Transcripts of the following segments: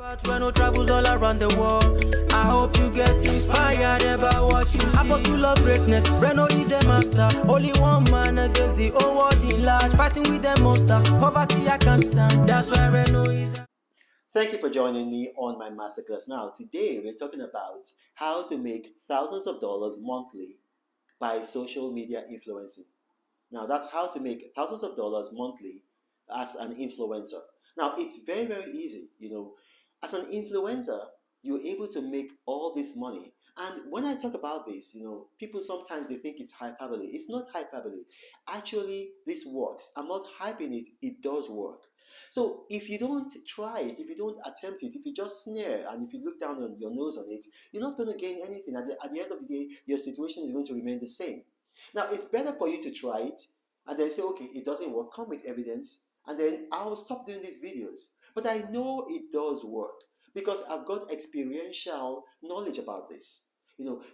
Reno travels all around the world. I hope you get inspired about what you see. Apostle of greatness, Reno is a master. Only one man against the whole world in large. Fighting with the monsters, poverty I can't stand. That's why Reno is. Thank you for joining me on my masterclass. Now, today we're talking about how to make thousands of dollars monthly by social media influencing. Now, that's how to make thousands of dollars monthly as an influencer. Now, it's very, very easy. As an influencer, you're able to make all this money. And when I talk about this, people sometimes they think it's hyperbole. It's not hyperbole. Actually, this works. I'm not hyping it. It does work. So if you don't try it, if you don't attempt it, if you just sneer and if you look down on your nose on it, you're not going to gain anything. At the end of the day, your situation is going to remain the same. Now, it's better for you to try it and then say, okay, it doesn't work. Come with evidence, and then I'll stop doing these videos. But I know it does work because I've got experiential knowledge about this.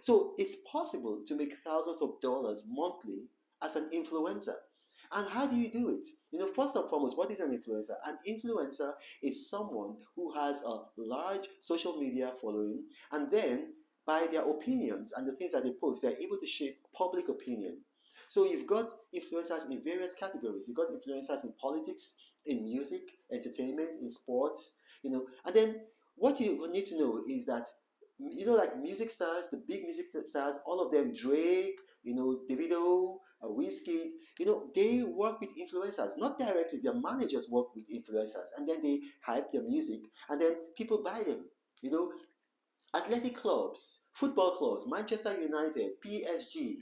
So it's possible to make thousands of dollars monthly as an influencer. And how do you do it? First and foremost, what is an influencer? An influencer is someone who has a large social media following, and then by their opinions and the things that they post, they're able to shape public opinion. So you've got influencers in various categories. You've got influencers in politics, in music, entertainment, in sports, and then what you need to know is that, like music stars, the big music stars, all of them, Drake, Davido, Wizkid, they work with influencers, not directly. Their managers work with influencers, and then they hype their music, and then people buy them. Athletic clubs, football clubs, Manchester United, PSG,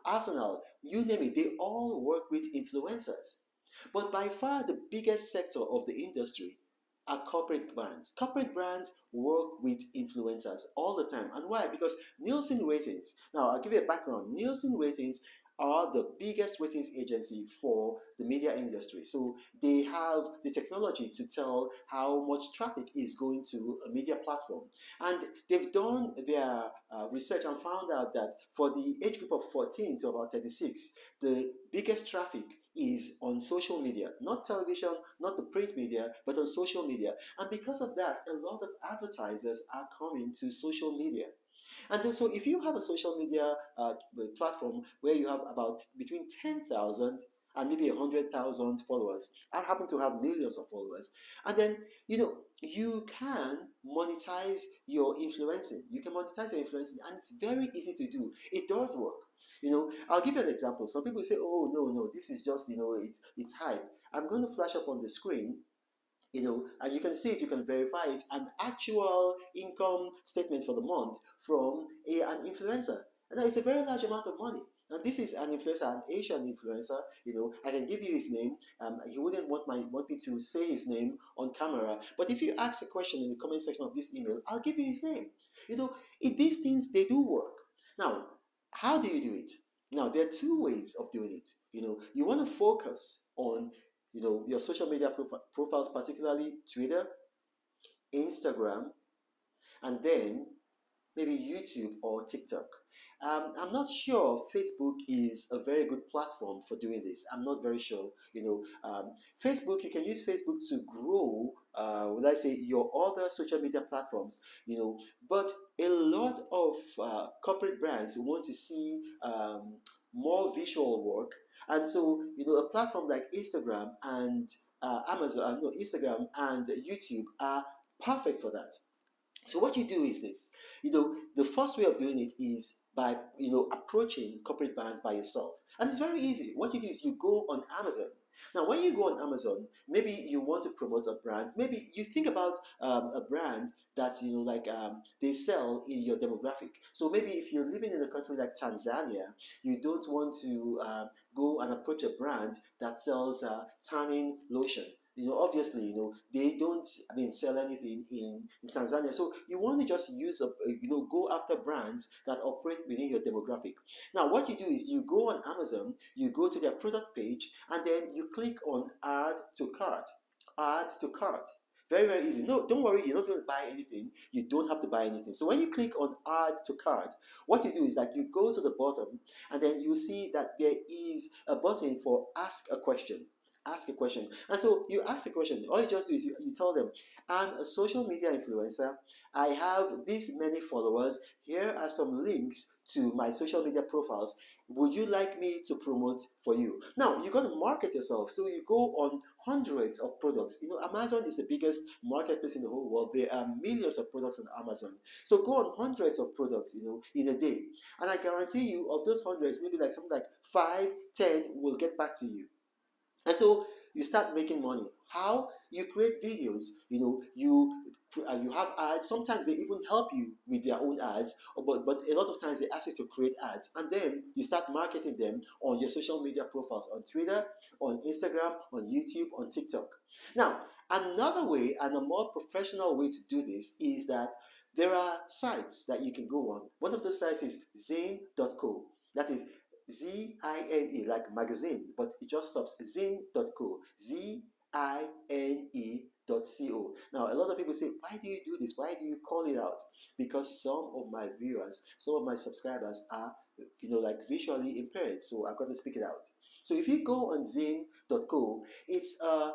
Arsenal, you name it, they all work with influencers. But by far the biggest sector of the industry are corporate brands. Corporate brands work with influencers all the time. And why? Because Nielsen ratings, now I'll give you a background. Nielsen ratings are the biggest ratings agency for the media industry. So they have the technology to tell how much traffic is going to a media platform. And they've done their research and found out that for the age group of 14 to about 36, the biggest traffic is on social media, not television, not the print media, but on social media. And because of that, a lot of advertisers are coming to social media. And so if you have a social media platform where you have about between 10,000 and maybe 100,000 followers, I happen to have millions of followers, and then you can monetize your influencing. You can monetize your influencing, and it's very easy to do. It does work. I'll give you an example. Some people say, oh no, this is just it's hype. I'm going to flash up on the screen, and you can see it, you can verify it, an actual income statement for the month from an influencer. And it's a very large amount of money. And this is an influencer, an Asian influencer. I can give you his name. He wouldn't want me to say his name on camera. But if you ask a question in the comment section of this email, I'll give you his name. These things, they do work. Now, how do you do it? Now, there are two ways of doing it. You want to focus on your social media profiles, particularly Twitter, Instagram, and then maybe YouTube or TikTok. I'm not sure Facebook is a very good platform for doing this. I'm not very sure. Facebook, you can use Facebook to grow, let's say, your other social media platforms. But a lot of corporate brands want to see more visual work, and so a platform like Instagram and Instagram and YouTube are perfect for that. So what you do is this. The first way of doing it is by approaching corporate brands by yourself, and it's very easy. What you do is you go on Amazon. Now, when you go on Amazon, maybe you want to promote a brand. Maybe you think about a brand that they sell in your demographic. So maybe if you're living in a country like Tanzania, you don't want to go and approach a brand that sells tanning lotion. Obviously, they don't, sell anything in Tanzania. So you want to just use, go after brands that operate within your demographic. Now, what you do is you go on Amazon, you go to their product page, and then you click on Add to Cart. Add to Cart. Very, very easy. No, don't worry, you're not going to buy anything. You don't have to buy anything. So when you click on Add to Cart, what you do is that you go to the bottom, and then you see that there is a button for Ask a Question. ask a question. And so you ask a question. All you just do is you tell them, I'm a social media influencer. I have these many followers. Here are some links to my social media profiles. Would you like me to promote for you? Now, you're going to market yourself. So you go on hundreds of products. You know, Amazon is the biggest marketplace in the whole world. There are millions of products on Amazon. So go on hundreds of products, you know, in a day. And I guarantee you, of those hundreds, maybe like something like 5, 10 will get back to you. And so you start making money. How? You create videos, you know, you have ads. Sometimes they even help you with their own ads, but a lot of times they ask you to create ads, and then you start marketing them on your social media profiles, on Twitter, on Instagram, on YouTube, on TikTok. Now, another way and a more professional way to do this is that there are sites that you can go on. One of the sites is Zine.co. That is Zine, like magazine, but it just stops. Zine.co. Zine.co. Now, a lot of people say, why do you do this? Why do you call it out? Because some of my viewers, some of my subscribers are, you know, like visually impaired, so I've got to speak it out. So if you go on Zine.co, it's a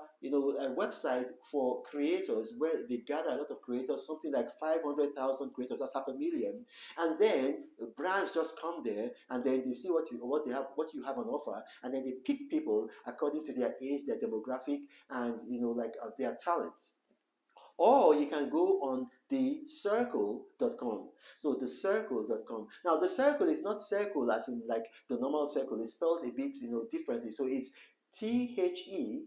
website for creators where they gather a lot of creators, something like 500,000 creators, that's 500,000, and then brands just come there and then they see what you have on offer, and then they pick people according to their age, their demographic, and their talents. Or you can go on thecircle.com. So thecircle.com. Now the circle is not circle as in like the normal circle. It's spelled a bit differently. So it's THECIRQ,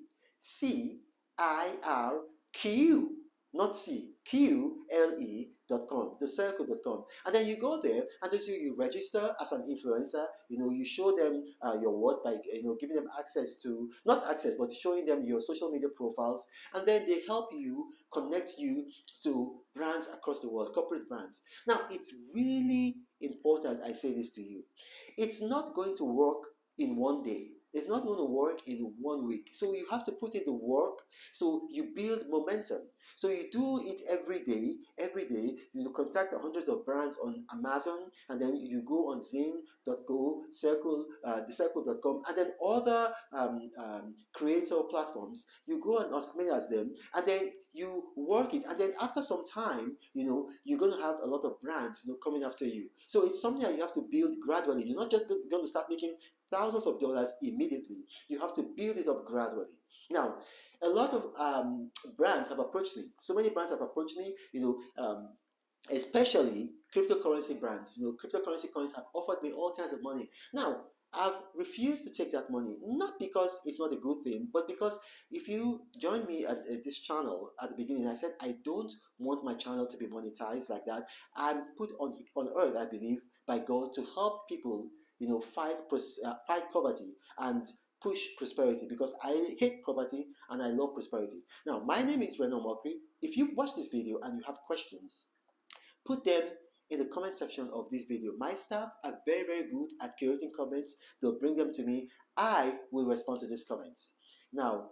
not C, QLE.com, thecircle.com. And then you go there and you register as an influencer. You show them your work by giving them access to, not access, but showing them your social media profiles, and then they help you, connect you to brands across the world, corporate brands. Now, it's really important I say this to you. It's not going to work in one day. It's not going to work in 1 week. So you have to put in the work, so you build momentum. So you do it every day. You contact hundreds of brands on Amazon, and then you go on Zine.co, thecircle.com, and then other creator platforms. You go on as many as them, and then you work it, and then after some time, you're going to have a lot of brands coming after you. So it's something that you have to build gradually. You're not just going to start making thousands of dollars immediately. You have to build it up gradually. Now, a lot of brands have approached me. So many brands have approached me, especially cryptocurrency brands. Cryptocurrency coins have offered me all kinds of money. Now, I've refused to take that money, not because it's not a good thing, but because if you join me at this channel at the beginning, I said I don't want my channel to be monetized like that. I'm put on earth, I believe, by God to help people, fight poverty and push prosperity, because I hate poverty and I love prosperity. Now, my name is Reno Mokri. If you watch this video and you have questions, put them in the comment section of this video. My staff are very, very good at curating comments. They'll bring them to me. I will respond to these comments. Now,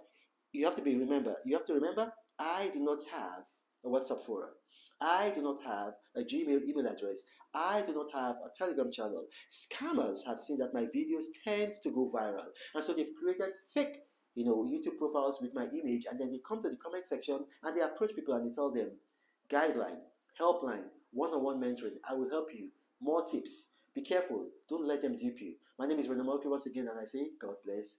you have to remember, I do not have a WhatsApp forum. I do not have a Gmail email address. I do not have a Telegram channel. Scammers have seen that my videos tend to go viral, and so they've created fake, YouTube profiles with my image, and then they come to the comment section and they approach people and they tell them, guideline, helpline, one-on-one mentoring. I will help you. More tips. Be careful. Don't let them dupe you. My name is Reno Mokri once again, and I say God bless.